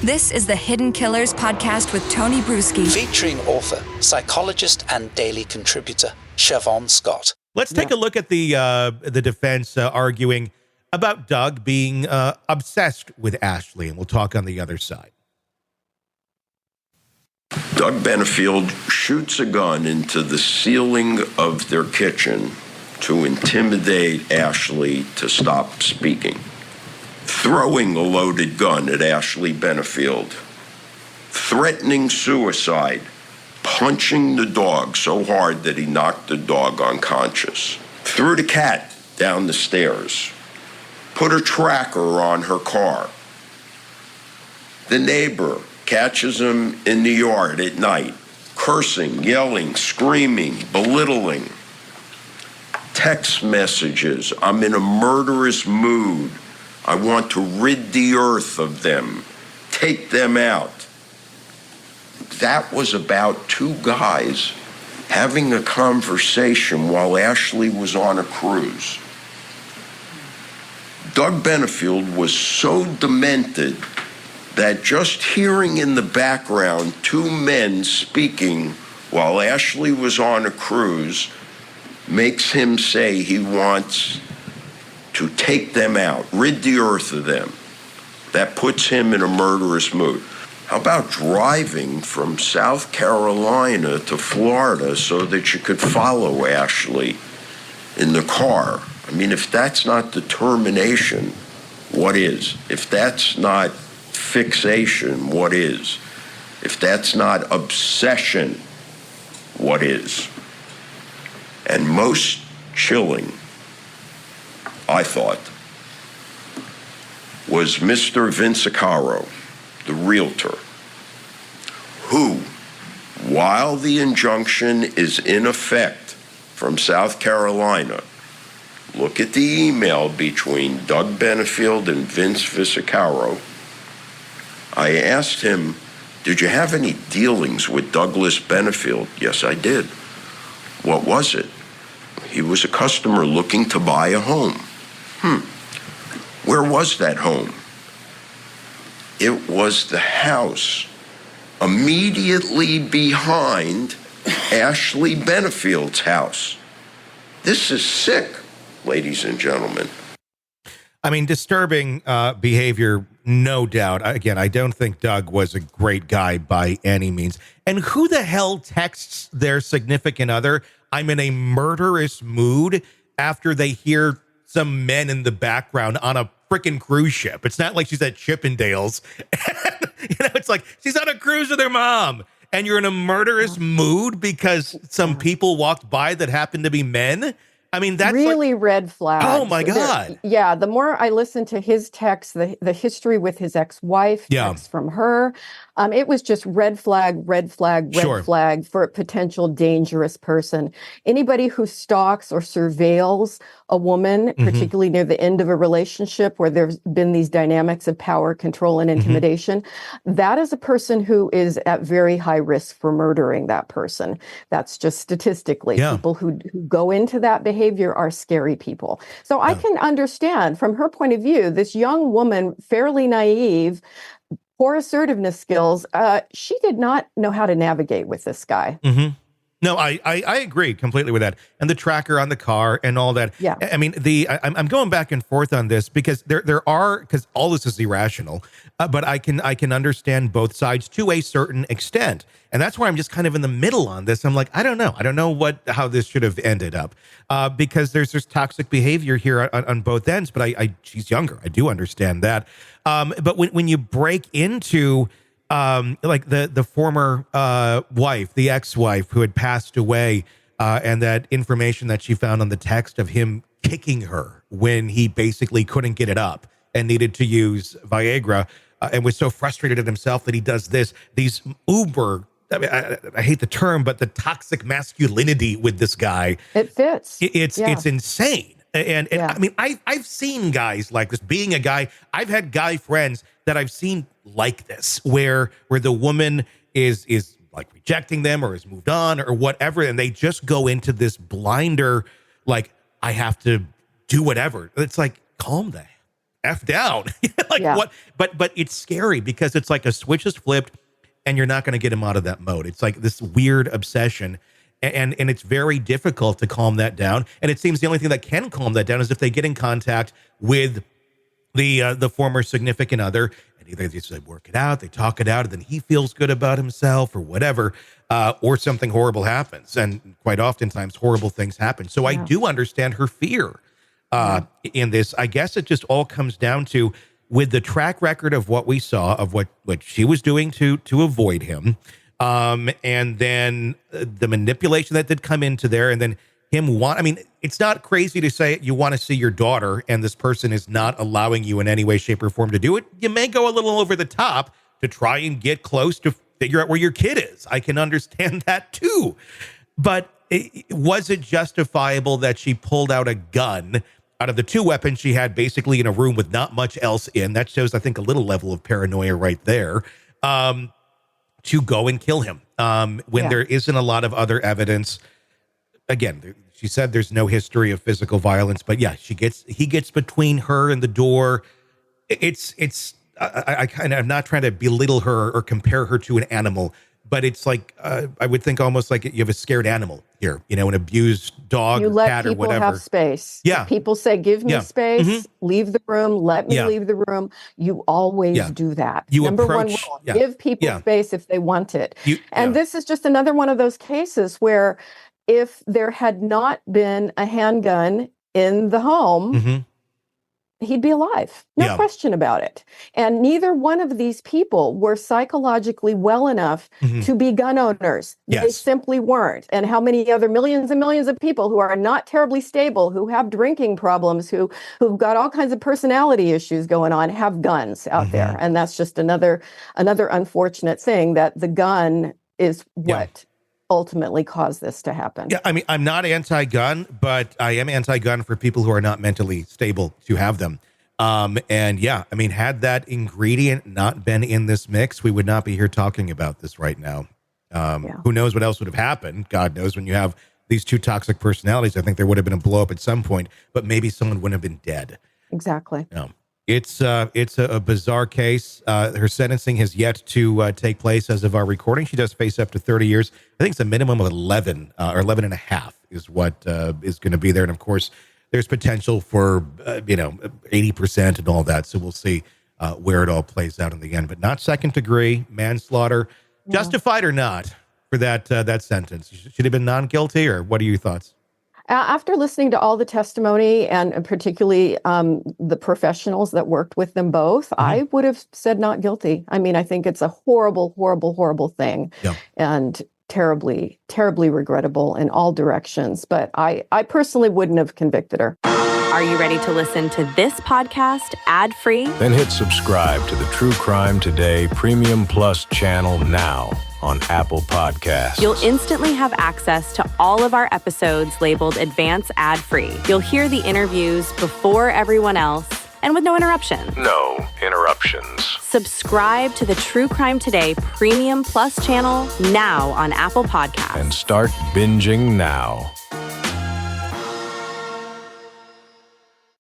This is the Hidden Killers podcast with Tony Brueski. Featuring author, psychologist, and daily contributor, Shavaun Scott. Let's take a look at the defense arguing about Doug being obsessed with Ashley, and we'll talk on the other side. Doug Benefield shoots a gun into the ceiling of their kitchen to intimidate Ashley to stop speaking. Throwing a loaded gun at Ashley Benefield, threatening suicide, punching the dog so hard that he knocked the dog unconscious, threw the cat down the stairs, put a tracker on her car. The neighbor catches him in the yard at night, cursing, yelling, screaming, belittling. Text messages, I'm in a murderous mood. I want to rid the earth of them, take them out. That was about two guys having a conversation while Ashley was on a cruise. Doug Benefield was so demented that just hearing in the background two men speaking while Ashley was on a cruise makes him say he wants to take them out, rid the earth of them. That puts him in a murderous mood. How about driving from South Carolina to Florida so that you could follow Ashley in the car? I mean, if that's not determination, what is? If that's not fixation, what is? If that's not obsession, what is? And most chilling, I thought, was Mr. Vincicaro, the realtor, who, while the injunction is in effect from South Carolina, look at the email between Doug Benefield and Vince Vincicaro. I asked him, did you have any dealings with Douglas Benefield? Yes, I did. What was it? He was a customer looking to buy a home. Where was that home? It was the house immediately behind Ashley Benefield's house. This is sick, ladies and gentlemen. I mean, disturbing behavior, no doubt. Again, I don't think Doug was a great guy by any means. And who the hell texts their significant other, I'm in a murderous mood, after they hear some men in the background on a freaking cruise ship? It's not like she's at Chippendales. It's like she's on a cruise with her mom, and you're in a murderous mood because some people walked by that happened to be men. I mean, that's really red flags. Oh my God. The more I listened to his text, the history with his ex-wife, texts from her, it was just red flag for a potential dangerous person. Anybody who stalks or surveils a woman, particularly near the end of a relationship where there's been these dynamics of power, control, and intimidation, that is a person who is at very high risk for murdering that person. That's just statistically. People who go into that behavior are scary people. So I can understand from her point of view, this young woman, fairly naive, poor assertiveness skills, she did not know how to navigate with this guy. No, I agree completely with that. And the tracker on the car and all that. Yeah. I mean, I'm going back and forth on this because because all this is irrational, but I can understand both sides to a certain extent. And that's why I'm just kind of in the middle on this. I'm like, I don't know how this should have ended up, because there's toxic behavior here on both ends, but she's younger. I do understand that. But when you break into, like the former wife, the ex-wife who had passed away, and that information that she found on the text of him kicking her when he basically couldn't get it up and needed to use Viagra, and was so frustrated at himself that he does these uber, I hate the term, but the toxic masculinity with this guy. It fits. It's insane. And I mean, I've seen guys like this. Being a guy, I've had guy friends that I've seen like this, where the woman is like rejecting them or has moved on or whatever, and they just go into this blinder, like, I have to do whatever. It's like, calm F down. What? But it's scary because it's like a switch is flipped and you're not going to get him out of that mode. It's like this weird obsession. And it's very difficult to calm that down. And it seems the only thing that can calm that down is if they get in contact with the former significant other, and either they just work it out, they talk it out, and then he feels good about himself or whatever, or something horrible happens. And quite oftentimes horrible things happen. So I do understand her fear in this. I guess it just all comes down to, with the track record of what we saw, of what she was doing to avoid him, and then the manipulation that did come into there, and then him it's not crazy to say you want to see your daughter and this person is not allowing you in any way, shape, or form to do it. You may go a little over the top to try and get close to figure out where your kid is. I can understand that too. But was it justifiable that she pulled out a gun out of the two weapons she had basically in a room with not much else in? That shows, I think, a little level of paranoia right there. To go and kill him when there isn't a lot of other evidence. Again, she said there's no history of physical violence, but yeah, he gets between her and the door. I'm not trying to belittle her or compare her to an animal, but it's like, I would think almost like you have a scared animal here, an abused dog, you or cat or whatever. You let people have space. Yeah. If people say, give me space, leave the room, let me leave the room. You always do that. Number one rule, give people space if they want it. This is just another one of those cases where if there had not been a handgun in the home, he'd be alive. No question about it. And neither one of these people were psychologically well enough to be gun owners. They simply weren't. And how many other millions and millions of people who are not terribly stable, who have drinking problems, who've got all kinds of personality issues going on, have guns out there. And that's just another unfortunate thing, that the gun is what ultimately caused this to happen. Yeah, I'm not anti-gun, but I am anti-gun for people who are not mentally stable to have them. Had that ingredient not been in this mix, we would not be here talking about this right now. Who knows what else would have happened? God knows. When you have these two toxic personalities, I think there would have been a blow up at some point, but maybe someone wouldn't have been dead. Exactly. It's a bizarre case. Her sentencing has yet to take place as of our recording. She does face up to 30 years. I think it's a minimum of 11 or 11 and a half is what is going to be there. And of course, there's potential for 80% and all that. So we'll see where it all plays out in the end. But not second degree manslaughter, justified or not for that sentence. Should have been non-guilty, or what are your thoughts? After listening to all the testimony and particularly the professionals that worked with them both, I would have said not guilty. I think it's a horrible, horrible, horrible thing, and terribly, terribly regrettable in all directions. But I personally wouldn't have convicted her. Are you ready to listen to this podcast ad-free? Then hit subscribe to the True Crime Today Premium Plus channel now on Apple Podcasts. You'll instantly have access to all of our episodes labeled Advance Ad-Free. You'll hear the interviews before everyone else and with no interruption. No interruptions. Subscribe to the True Crime Today Premium Plus channel now on Apple Podcasts. And start binging now.